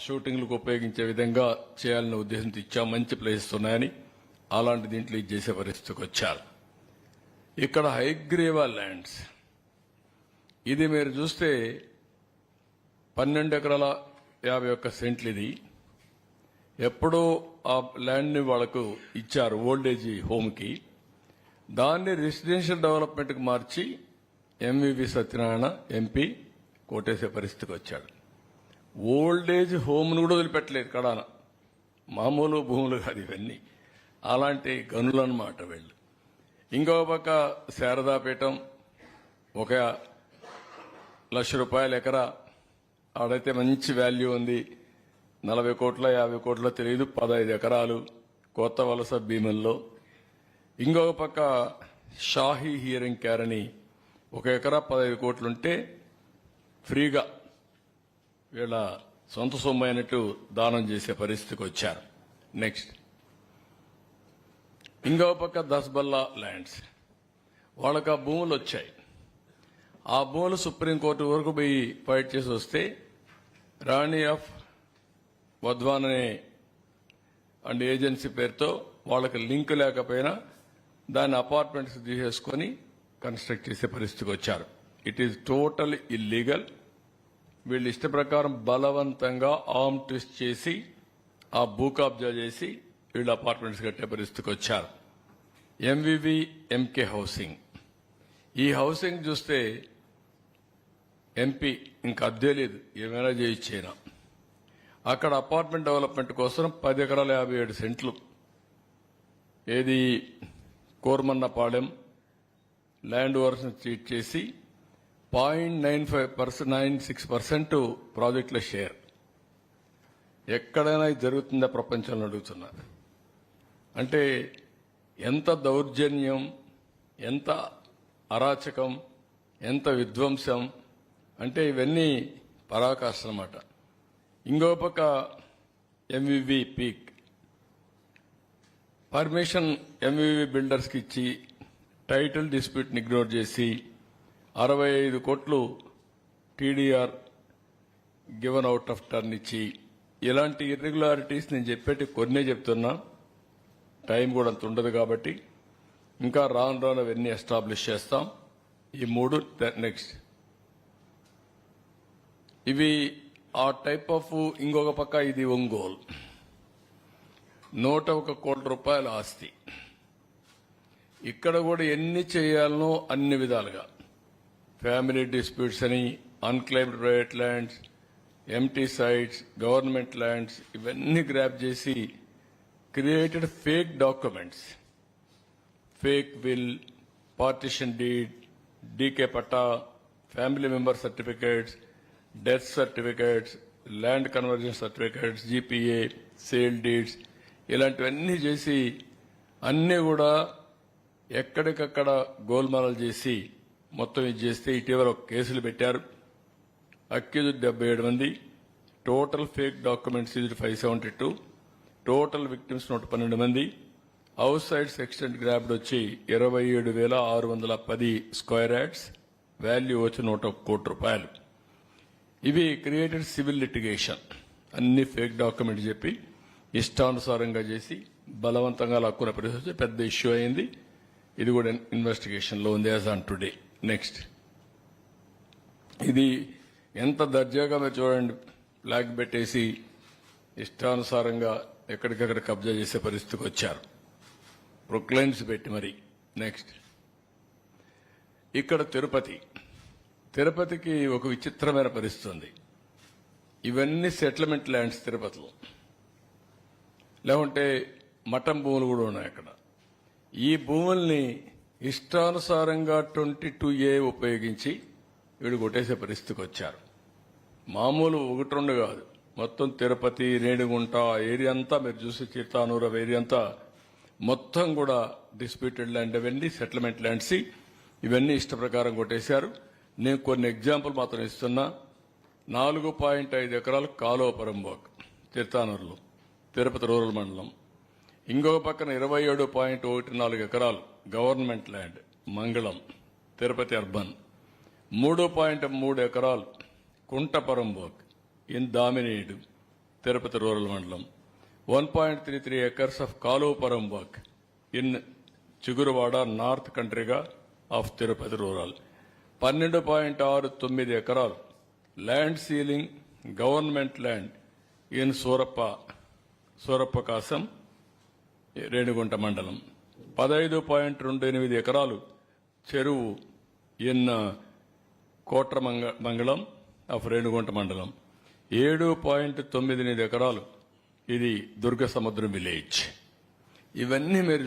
షూటింగ్లకు ఉపయోగించే విధంగా చేయాలనే ఉద్దేశంతో ఇచ్చాం. మంచి ప్లేసెస్ ఉన్నాయని అలాంటి దీంట్లో ఇది చేసే పరిస్థితికి వచ్చారు. ఇక్కడ హైగ్రీవా ల్యాండ్స్, ఇది మీరు చూస్తే 12 ఎకరాల 51 సెంట్లు. ఇది ఎప్పుడో ఆ ల్యాండ్ని వాళ్లకు ఇచ్చారు ఓల్డేజ్ హోమ్కి. దాన్ని రెసిడెన్షియల్ డెవలప్మెంట్కి మార్చి ఎంవివి సత్యనారాయణ ఎంపీ కోటేసే పరిస్థితికి వచ్చాడు. ఓల్డేజ్ హోమ్ను కూడా వదిలిపెట్టలేదు కడాన. మామూలు భూములు కాదు ఇవన్నీ, అలాంటి గనులు అన్నమాట వీళ్ళు. ఇంకో పక్క శారదాపీఠం, 1 లక్ష రూపాయల ఎకరా, ఆడైతే మంచి వాల్యూ ఉంది. 40 కోట్ల 50 కోట్ల తెలియదు, 15 ఎకరాలు కొత్త వలస భీముల్లో. ఇంకొక పక్క షాహీ హియరింగ్ కేర్ అని 1 ఎకరా 15 కోట్లుంటే ఫ్రీగా వీళ్ళ సొంత సొమ్ము అయినట్టు దానం చేసే పరిస్థితికి వచ్చారు. నెక్స్ట్ ఇంకో పక్క దస్బల్లా ల్యాండ్స్, వాళ్ళకి ఆ భూములు వచ్చాయి. ఆ భూములు సుప్రీంకోర్టు వరకు పోయి ఫైట్ చేసి వస్తే రాణి ఆఫ్ వధ్వాన్ అనే అండ్ ఏజెన్సీ పేరుతో వాళ్ళకి లింక్ లేకపోయినా దాన్ని అపార్ట్మెంట్స్ తీసేసుకొని కన్స్ట్రక్ట్ చేసే పరిస్థితికి వచ్చారు. It is total illegal. వీళ్ళు ఇష్ట ప్రకారం బలవంతంగా ఆర్మ్ ట్విస్ట్ చేసి ఆ భూ కబ్జా చేసి వీళ్ళు అపార్ట్మెంట్స్ కట్టే పరిస్థితికి వచ్చారు. ఎంవివి ఎంకే హౌసింగ్, ఈ హౌసింగ్ చూస్తే ఎంపీ ఇంకా అద్దె లేదు, ఏమైనా చేయించేనా. అక్కడ అపార్ట్మెంట్ డెవలప్మెంట్ కోసం 10 ఎకరాల 57 సెంట్లు, ఏది కోర్మన్నపాలెం ల్యాండ్ ఓవర్స్ ట్రీట్ చేసి 0.96% ప్రాజెక్టుల షేర్. ఎక్కడైనా ఇది జరుగుతుందా ప్రపంచంలో అడుగుతున్నారు. అంటే ఎంత దౌర్జన్యం, ఎంత అరాచకం, ఎంత విధ్వంసం అంటే ఇవన్నీ పరాకాష్ఠ అన్నమాట. ఇంకో పక్క ఎంవివి పీక్ పర్మిషన్ ఎంవివి బిల్డర్స్కి ఇచ్చి టైటిల్ డిస్ప్యూట్ని ఇగ్నోర్ చేసి 65 కోట్లు TDR given out of turn ఇచ్చి, ఇలాంటి ఇర్రెగ్యులారిటీస్ నేను చెప్పేటి కొన్నే చెప్తున్నా, టైం కూడా అంత ఉండదు కాబట్టి ఇంకా రాను అవన్నీ ఎస్టాబ్లిష్ చేస్తాం. ఈ 3 నెక్స్ట్ ఇవి ఆ టైప్ ఆఫ్. ఇంకొక పక్క ఇది ఒంగోలు 101 కోట్ల రూపాయల ఆస్తి. ఇక్కడ కూడా ఎన్ని చేయాలనో అన్ని విధాలుగా ఫ్యామిలీ డిస్ప్యూట్స్ అని, unclaimed private lands, empty sites, government lands ఇవన్నీ గ్రాప్ చేసి created fake documents, fake will, partition deed, DK patta, family member certificates, death certificates, land conversion certificates, GPA, sale deeds ఇలాంటివన్నీ చేసి అన్నీ కూడా ఎక్కడికక్కడ గోల్మాలలు చేసి మొత్తం ఇది చేస్తే ఇటీవల కేసులు పెట్టారు. అక్యూజ్డ్ 77 మంది, టోటల్ ఫేక్ డాక్యుమెంట్స్ ఇది 572, టోటల్ విక్టిమ్స్ 112 మంది. హౌస్ సైడ్స్ ఎక్స్టెంట్ గ్రాబ్డ్ వచ్చి 27,610 స్క్వేర్ యార్డ్స్, వాల్యూ వచ్చి 101 కోట్ల రూపాయలు. ఇవి క్రియేటెడ్ సివిల్ లిటిగేషన్, అన్ని ఫేక్ డాక్యుమెంట్స్ చెప్పి ఇష్టానుసారంగా చేసి బలవంతంగా లాక్కున్న పరిస్థితి పెద్ద ఇష్యూ అయింది. ఇది కూడా ఇన్వెస్టిగేషన్లో ఉంది యాజ్ ఆన్ టుడే. నెక్స్ట్ ఇది ఎంత దర్జాగా మీరు చూడండి, ఫ్లాగ్ పెట్టేసి ఇష్టానుసారంగా ఎక్కడికక్కడ కబ్జా చేసే పరిస్థితికి వచ్చారు, ప్రొక్లైన్స్ పెట్టి మరి. నెక్స్ట్ ఇక్కడ తిరుపతికి ఒక విచిత్రమైన పరిస్థితి ఉంది. ఇవన్నీ సెటిల్మెంట్ ల్యాండ్స్ తిరుపతిలో, లేకుంటే మఠం భూములు కూడా ఉన్నాయి అక్కడ. ఈ భూముల్ని ఇష్టానుసారంగా 22A ఉపయోగించి వీడు కొట్టేసే పరిస్థితికి వచ్చారు. మామూలు 1-2 కాదు, మొత్తం తిరుపతి, రేణిగుంట ఏరియా అంతా మీరు చూసి చిత్తానూరు ఏరియా అంతా మొత్తం కూడా డిస్ప్యూటెడ్ ల్యాండ్, అవన్నీ సెటిల్మెంట్ ల్యాండ్స్. ఇవన్నీ ఇష్ట ప్రకారం కొట్టేశారు. నేను కొన్ని ఎగ్జాంపుల్ మాత్రం ఇస్తున్నా. 4.5 ఎకరాలు కాలువపురం వాక్ చిత్తానూరులో, తిరుపతి రూరల్ మండలం. ఇంకొక పక్కన 27.14 ఎకరాలు గవర్నమెంట్ ల్యాండ్ మంగళం, తిరుపతి అర్బన్. 3.3 ఎకరాలు కుంటపరంబోక్ ఇన్ దామినేడు తిరుపతి రూరల్ మండలం. 1.33 acres of Kalupuram work in Chiguruvada, North Countryga of Tirupati rural. 12.69 ఎకరాలు land ceiling government land in Surappakasam Renigunta మండలం. 15.28 ఎకరాలు చెరువు ఇన్ కోట్ర మంగళం ఆఫ్ రేణిగుంట మండలం. 7.98 ఎకరాలు ఇది దుర్గ సముద్రం విలేజ్. ఇవన్నీ మీరు